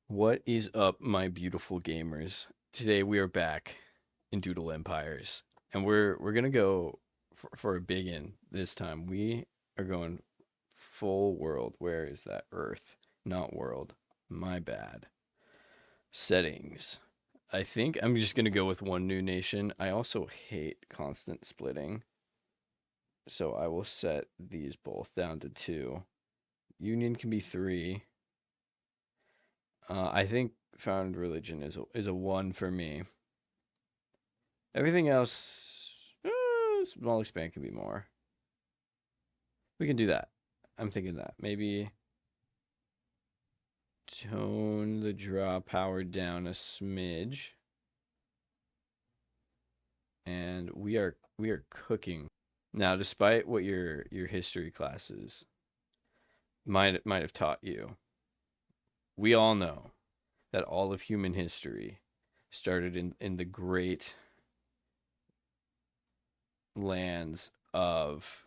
What is up, my beautiful gamers? Today we are back in Doodle Empires, and we're gonna go for a big in this time. We are going full world. Where is that? Earth, not world. My bad. Settings. I think I'm just gonna go with one new nation. I also hate constant splitting, so I will set these both down to two. Union can be three. I think found religion is a one for me. Everything else, small expand can be more. We can do that. I'm thinking that maybe tone the draw power down a smidge, and we are cooking now. Despite what your history classes might have taught you, we all know that all of human history started in the great lands of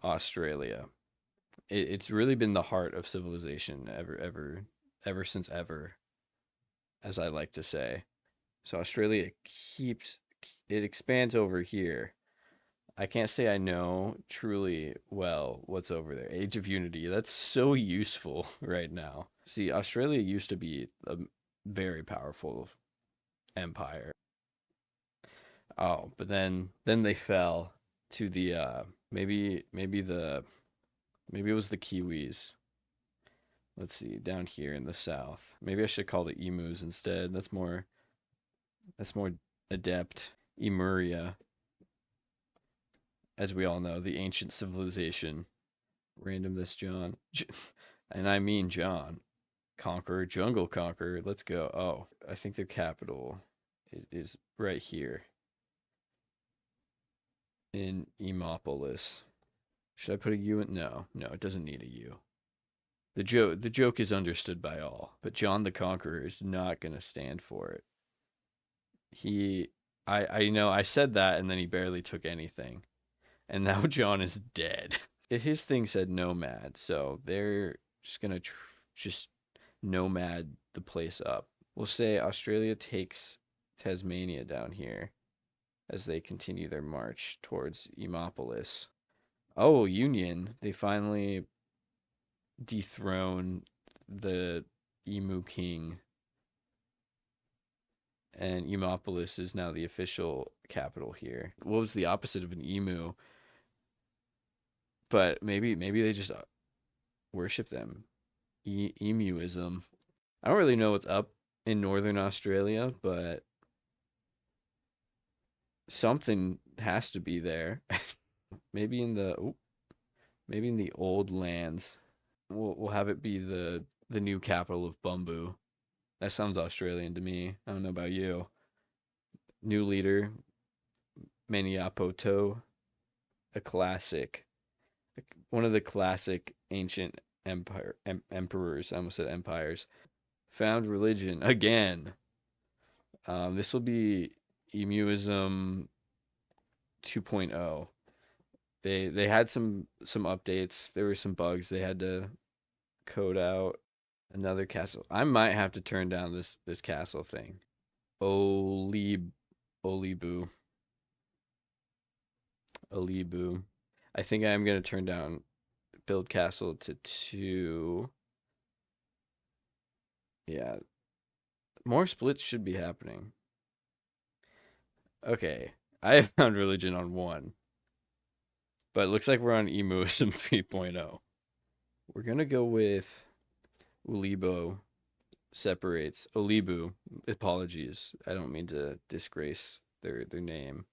Australia. It's really been the heart of civilization ever since ever, as I like to say. So Australia keeps it expands over here. I can't say I know truly well what's over there. Age of Unity, that's so useful right now. See, Australia used to be a very powerful empire. Oh, but then they fell to the maybe it was the Kiwis. Let's see, down here in the south. Maybe I should call the emus instead. That's more adept. Emuria, as we all know, the ancient civilization. Random this John. And I mean John. Conqueror, jungle conqueror. Let's go. Oh, I think their capital is right here in Emopolis. Should I put a U in? No, no, it doesn't need a U. The joke is understood by all, but John the Conqueror is not gonna stand for it. He I know I said that and then he barely took anything. And now John is dead. His thing said nomad, so they're just gonna just nomad the place up. We'll say Australia takes Tasmania down here as they continue their march towards Emopolis. Oh, Union. They finally dethrone the Emu King, and Emopolis is now the official capital here. What was the opposite of an emu? But maybe they just worship them. Emuism. I don't really know what's up in northern Australia, but something has to be there. maybe in the maybe in the old lands. We'll have it be the new capital of Bumboo. That sounds Australian to me. I don't know about you. New leader, Maniapoto, a classic, one of the classic ancient emperors. I almost said empires. Found religion again. This will be Emuism 2.0. They had some updates. There were some bugs they had to code out. Another castle. I might have to turn down this castle thing. Olib Olibu. Olibu. I think I am gonna turn down build castle to two. Yeah, more splits should be happening. Okay, I have found religion on one, but it looks like we're on Emuism 3.0. We're gonna go with Ulibo separates Olibu. Apologies, I don't mean to disgrace their name.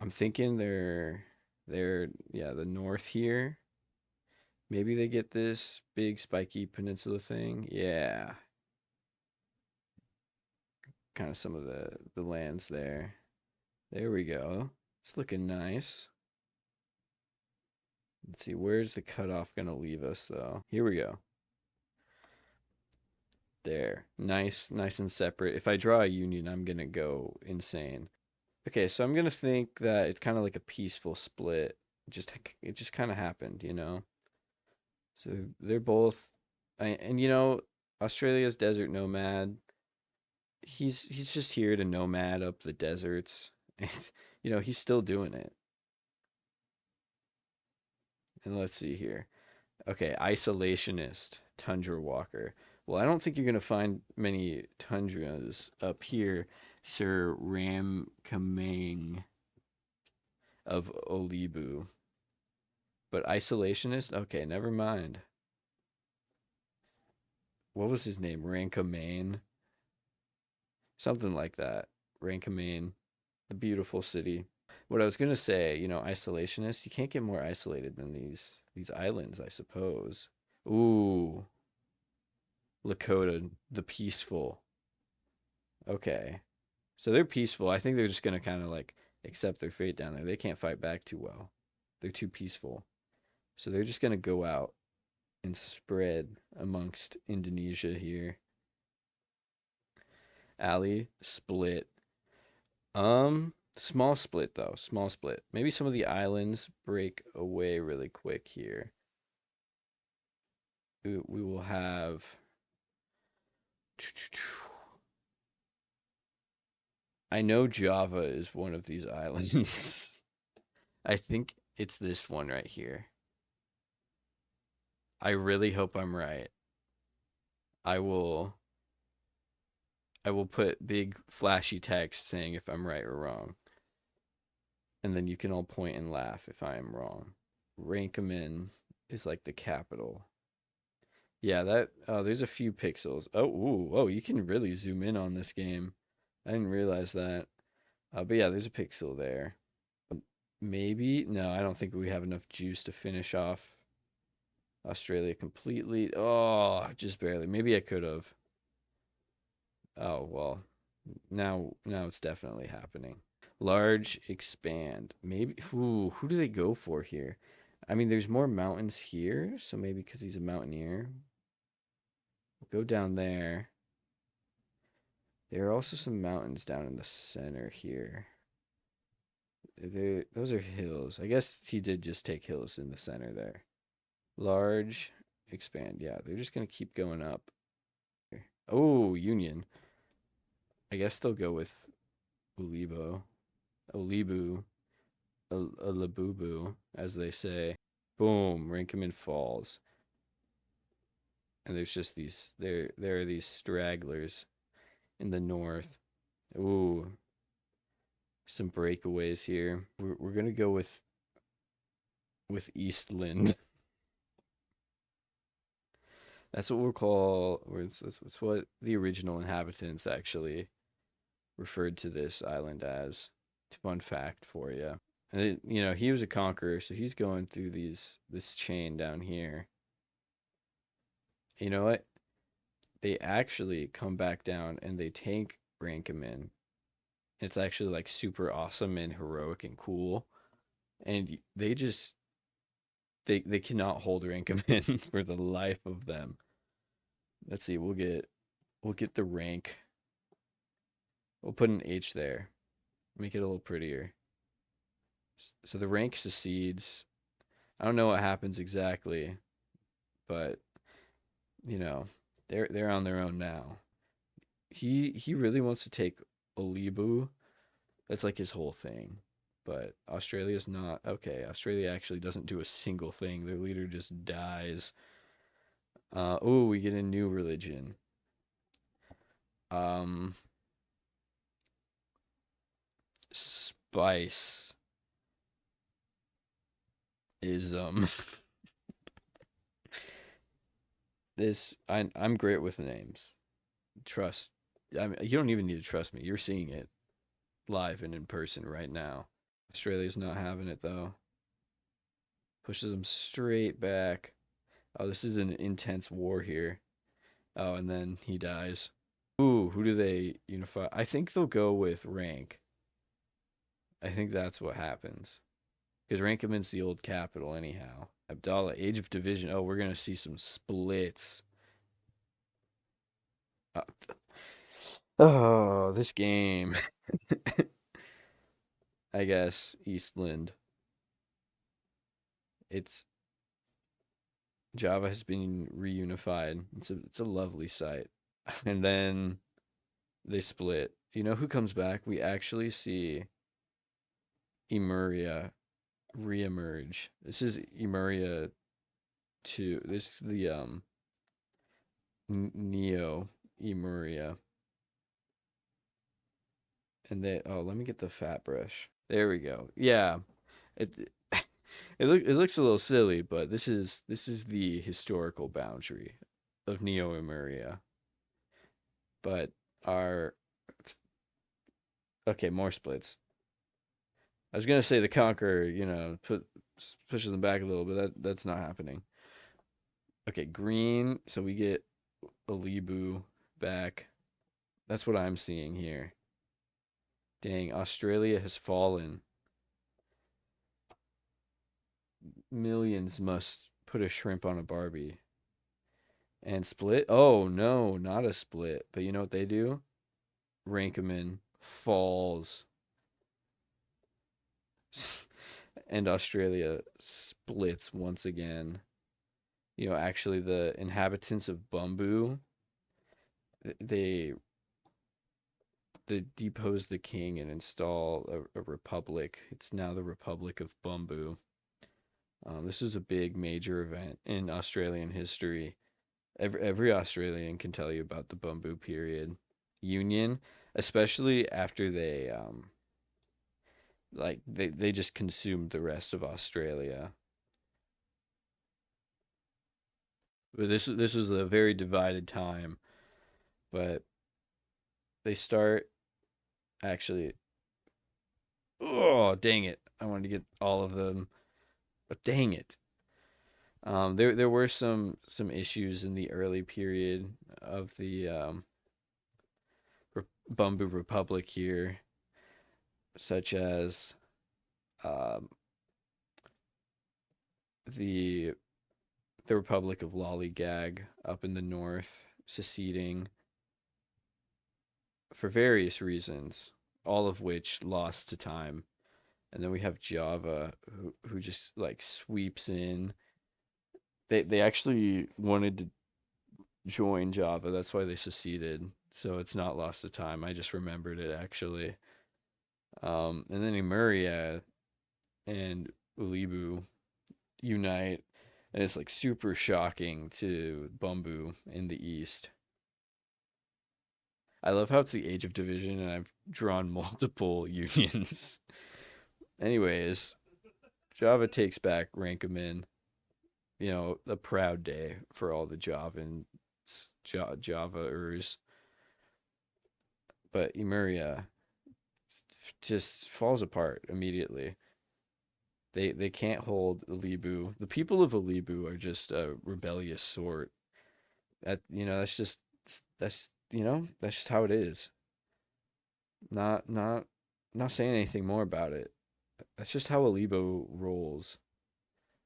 I'm thinking they're yeah, the north here. Maybe they get this big spiky peninsula thing. Yeah, kind of some of the lands there. There we go. It's looking nice. Let's see, where's the cutoff gonna leave us though? Here we go. There. Nice, nice and separate. If I draw a union, I'm gonna go insane. Okay, so I'm gonna think that it's kind of like a peaceful split. It just kind of happened, you know. So they're both, and Australia's desert nomad. He's just here to nomad up the deserts, and he's still doing it. And let's see here. Okay, isolationist, tundra walker. Well, I don't think you're gonna find many tundras up here, Sir Ramkamang of Olibu. But isolationist? Okay, never mind. What was his name? Rankamane? Something like that. Rankamane, the beautiful city. What I was gonna say, isolationist, you can't get more isolated than these islands, I suppose. Ooh, Lakota, the peaceful. Okay. So they're peaceful. I think they're just gonna kind of like accept their fate down there. They can't fight back too well. They're too peaceful. So they're just gonna go out and spread amongst Indonesia here. Ali split. Small split though. Small split. Maybe some of the islands break away really quick here. We will have. I know Java is one of these islands. I think it's this one right here. I really hope I'm right. I will I will put big flashy text saying if I'm right or wrong. And then you can all point and laugh if I am wrong. Rankamin is like the capital. Yeah, there's a few pixels. Oh, ooh, oh, you can really zoom in on this game. I didn't realize that. But yeah, there's a pixel there. Maybe? No, I don't think we have enough juice to finish off Australia completely. Oh, just barely. Maybe I could have. Oh, well. Now it's definitely happening. Large expand. Maybe who do they go for here? I mean, there's more mountains here, so maybe because he's a mountaineer. We'll go down there. There are also some mountains down in the center here. Those are hills. I guess he did just take hills in the center there. Large expand. Yeah, they're just gonna keep going up. Oh, Union. I guess they'll go with Ulibo. Olibu. A Labubu, as they say. Boom, Rinkaman falls. And there's just there are these stragglers in the north. Ooh, some breakaways here. We're gonna go with Eastland. That's what we'll call, or it's what the original inhabitants actually referred to this island as. Fun fact for you. And he was a conqueror, so he's going through this chain down here. You know what? They actually come back down and they tank Rankamin. It's actually like super awesome and heroic and cool. And they cannot hold Rankamin for the life of them. Let's see, we'll get the rank. We'll put an H there. Make it a little prettier. So the rank secedes. I don't know what happens exactly, but you know, they're on their own now. He really wants to take Olibu. That's like his whole thing. But Australia's not okay. Australia actually doesn't do a single thing. Their leader just dies. Oh, we get a new religion. Um, Spice is this. I'm great with names. Trust. I mean, you don't even need to trust me. You're seeing it live and in person right now. Australia's not having it though. Pushes them straight back. Oh, this is an intense war here. Oh, and then he dies. Ooh, who do they unify? I think they'll go with rank. I think that's what happens. Because Rankamin's the old capital, anyhow. Abdallah, Age of Division. Oh, we're going to see some splits. Uh, oh, this game. I guess Eastland. It's Java has been reunified. It's a lovely sight. And then they split. You know who comes back? We actually see Emuria reemerge. This is Emuria 2. This is the Neo-Emuria. And they let me get the fat brush. There we go. Yeah. It it looks a little silly, but this is the historical boundary of Neo-Emuria. But our okay, more splits. I was gonna say the Conqueror, pushes them back a little, but that's not happening. Okay, green. So we get Alibu back. That's what I'm seeing here. Dang, Australia has fallen. Millions must put a shrimp on a Barbie. And split? Oh, no, not a split. But you know what they do? Rank them in falls. And Australia splits once again. Actually, the inhabitants of Bumboo, they depose the king and install a republic. It's now the Republic of Bumboo. This is a big major event in Australian history. Every Australian can tell you about the Bumboo period union, especially after they just consumed the rest of Australia. But this was a very divided time. But they start actually. Oh, dang it! I wanted to get all of them, but dang it. There were some issues in the early period of the Bumboo Republic here, such as um, the the Republic of Lollygag up in the north seceding for various reasons, all of which lost to time. And then we have Java, who just like sweeps in. They actually wanted to join Java. That's why they seceded. So it's not lost to time. I just remembered it actually. And then Emuria and Ulibu unite, and it's like super shocking to Bumboo in the east. I love how it's the Age of Division, and I've drawn multiple unions. Anyways, Java takes back Rankamin. A proud day for all the Javans, Javaers. But Emuria just falls apart immediately. They can't hold Alibu. The people of Alibu are just a rebellious sort. That's just how it is. Not saying anything more about it. That's just how Alibu rolls.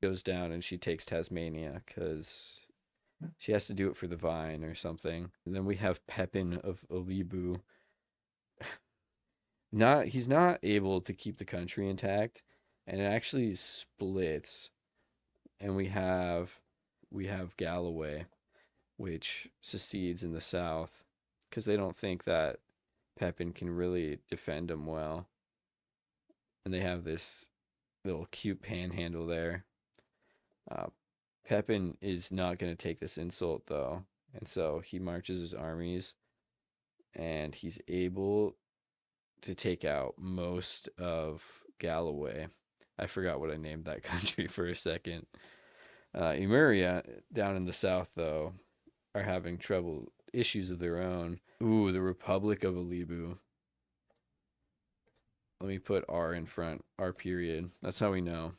Goes down and she takes Tasmania because she has to do it for the vine or something. And then we have Pepin of Alibu. Not He's not able to keep the country intact, and it actually splits. And we have Galloway, which secedes in the south because they don't think that Pepin can really defend them well. And they have this little cute panhandle there. Uh, Pepin is not going to take this insult though, and so he marches his armies, and he's able to take out most of Galloway. I forgot what I named that country for a second. Emuria down in the south though are having trouble issues of their own. Ooh, the Republic of Alibu. Let me put R in front. R period. That's how we know.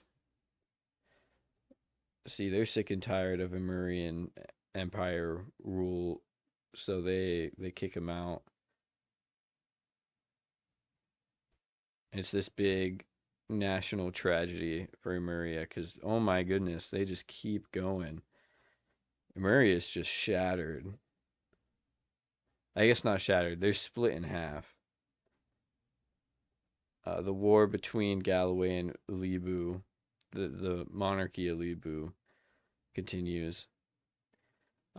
See, they're sick and tired of Amurian Empire rule, so they kick him out. And it's this big national tragedy for Emuria because oh my goodness, they just keep going. Emuria is just shattered. I guess not shattered. They're split in half. The war between Galloway and Alibu, the monarchy Alibu, continues.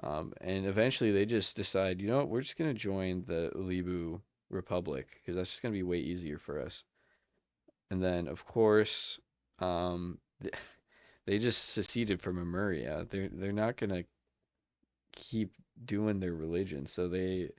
And eventually they just decide, you know what, we're just gonna join the Ulibu Republic because that's just gonna be way easier for us. And then, of course, they just seceded from Emuria. They're not gonna keep doing their religion, so they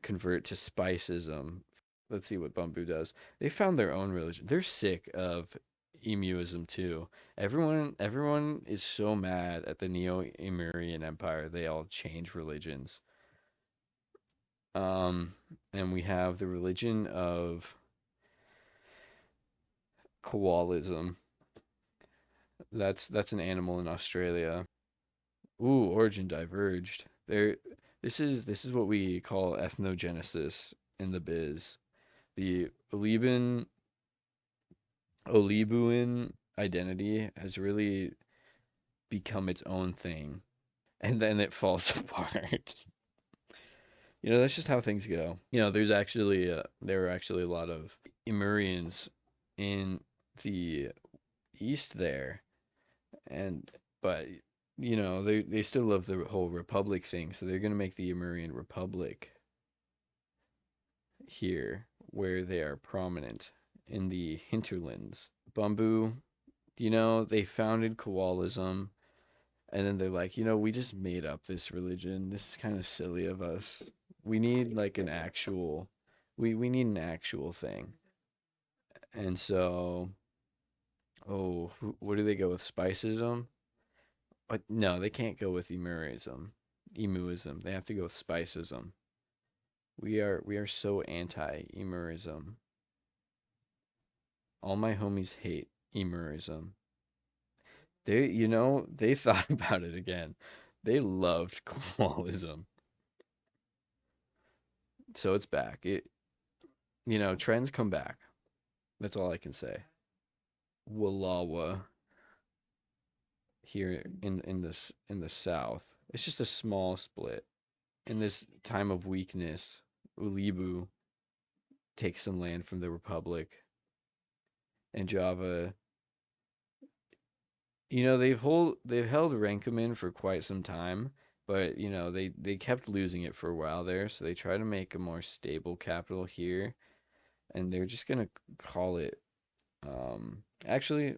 convert to Spiceism. Let's see what Bumboo does. They found their own religion. They're sick of Emuism too. Everyone is so mad at the Neo-Emurian Empire. They all change religions. Um, and we have the religion of Koalism. That's an animal in Australia. Ooh, origin diverged. This is what we call ethnogenesis in the biz. The Olibuan identity has really become its own thing, and then it falls apart. That's just how things go. There were actually a lot of Emurians in the east there, and but they still love the whole republic thing, so they're gonna make the Emurian Republic here, where they are prominent in the hinterlands. Bumboo, they founded Koalism, and then they're like, we just made up this religion. This is kind of silly of us. We need like an actual, we need an actual thing. And so, oh, what do they go with? Spicism? But no, they can't go with Emuism. They have to go with Spicism. We are so anti-Emuism. All my homies hate Emuism. They thought about it again. They loved Koalism. So it's back. Trends come back. That's all I can say. Wallawa here in the south. It's just a small split. In this time of weakness, Ulibu takes some land from the Republic, and Java. They've held Renkamin for quite some time, but they kept losing it for a while there, so they try to make a more stable capital here, and they're just gonna call it. Actually,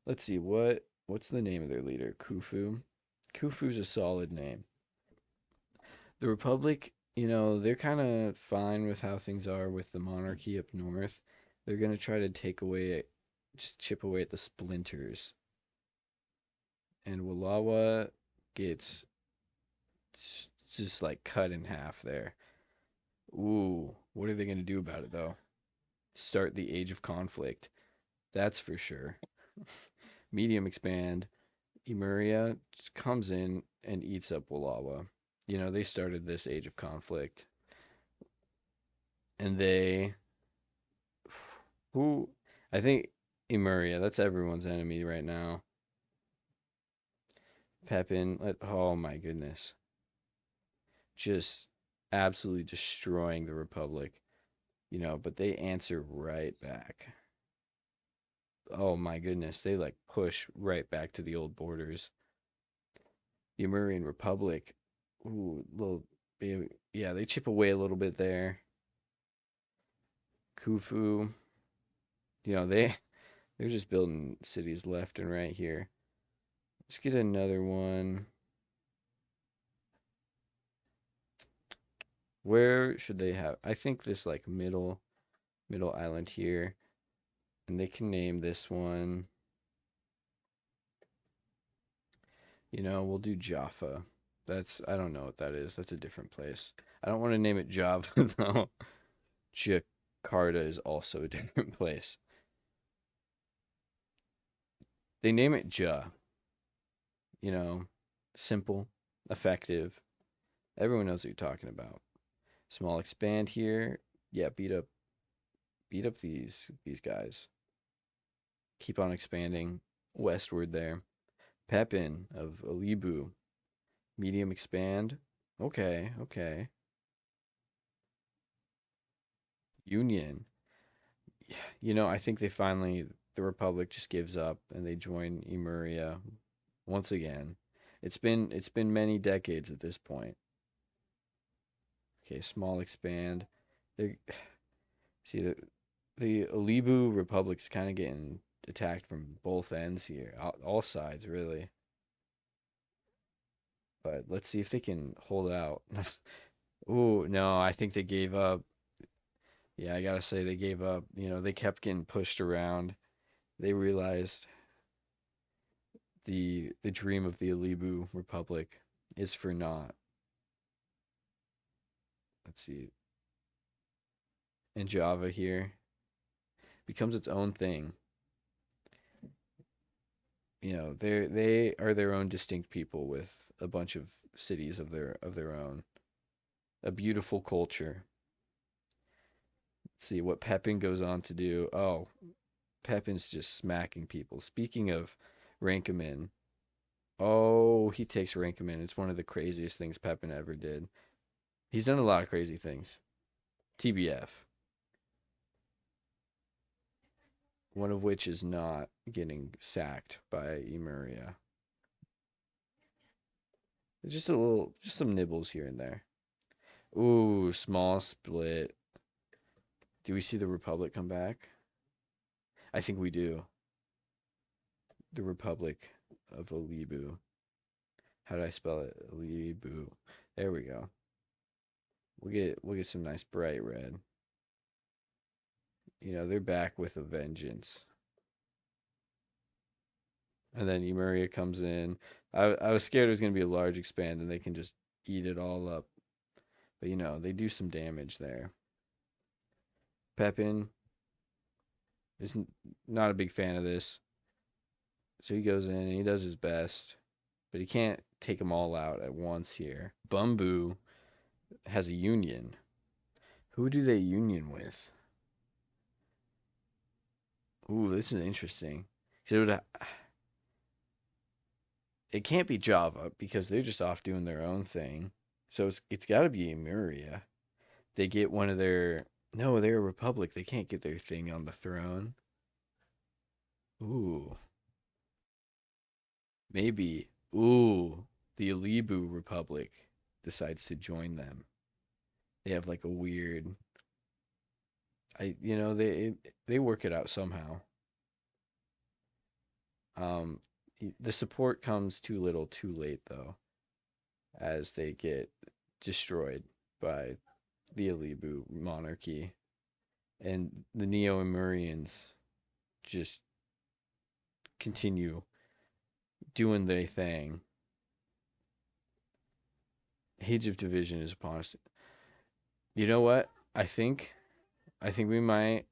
let's see what's the name of their leader. Khufu. Khufu's a solid name. The Republic, they're kind of fine with how things are with the monarchy up north. They're gonna try to just chip away at the splinters, and Wallawa gets just like cut in half there. Ooh, what are they gonna do about it though? Start the age of conflict. That's for sure. Medium expand. Emuria comes in and eats up Wallawa. They started this age of conflict. And who, I think Emuria, that's everyone's enemy right now. Pepin, oh my goodness. Just absolutely destroying the Republic, but they answer right back. Oh my goodness, they like push right back to the old borders. The Amurian Republic, ooh, little baby, yeah, they chip away a little bit there. Khufu, they're just building cities left and right here. Let's get another one. Where should they have? I think this like middle island here, and they can name this one. We'll do Jaffa. I don't know what that is. That's a different place. I don't want to name it Java though. Jakarta is also a different place. They name it Ja, you know, simple, effective. Everyone knows what you're talking about. Small expand here. Yeah, beat up these guys. Keep on expanding westward there. Pepin of Alibu. Medium expand. Okay, okay. Union. I think the Republic just gives up and they join Emuria once again. It's been many decades at this point. Okay, small expand. They see the Alibu Republic's kind of getting attacked from both ends here, all sides really. But let's see if they can hold out. Ooh, no, I think they gave up. Yeah, I gotta say they gave up. They kept getting pushed around. They realized the dream of the Alibu Republic is for naught. Let's see. And Java here becomes its own thing. They are their own distinct people with a bunch of cities of their own. A beautiful culture. Let's see what Pepin goes on to do. Oh, Pepin's just smacking people. Speaking of Rankamin, oh, he takes Rankamin. It's one of the craziest things Pepin ever did. He's done a lot of crazy things. TBF. One of which is not getting sacked by Emuria. Just some nibbles here and there. Ooh, small split. Do we see the Republic come back? I think we do. The Republic of Alibu. How do I spell it? Alibu. There we go. We'll get some nice bright red. They're back with a vengeance. And then Emuria comes in. I was scared it was going to be a large expand and they can just eat it all up. But they do some damage there. Pepin is not a big fan of this. So he goes in and he does his best. But he can't take them all out at once here. Bumboo has a union. Who do they union with? Ooh, this is interesting. So it can't be Java because they're just off doing their own thing. So it's got to be Emuria. They get one of their no, they're a republic. They can't get their thing on the throne. Ooh, maybe. Ooh, the Alibu Republic decides to join them. They have like a weird. They work it out somehow. Um, the support comes too little, too late though, as they get destroyed by the Alibu monarchy, and the Neo-Emurians just continue doing their thing. Age of Division is upon us. You know what? I think we might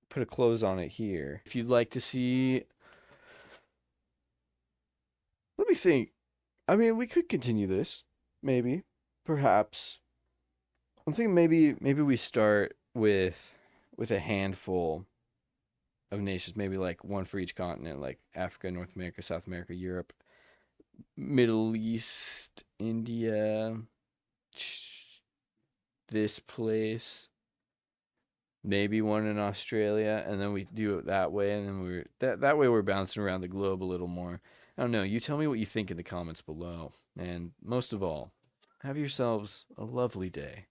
put a close on it here. If you'd like to see, let me think. I mean, we could continue this, maybe, perhaps. I'm thinking maybe we start with a handful of nations, maybe like one for each continent, like Africa, North America, South America, Europe, Middle East, India, this place, maybe one in Australia, and then we do it that way, and then that way we're bouncing around the globe a little more. I don't know. You tell me what you think in the comments below, and most of all, have yourselves a lovely day.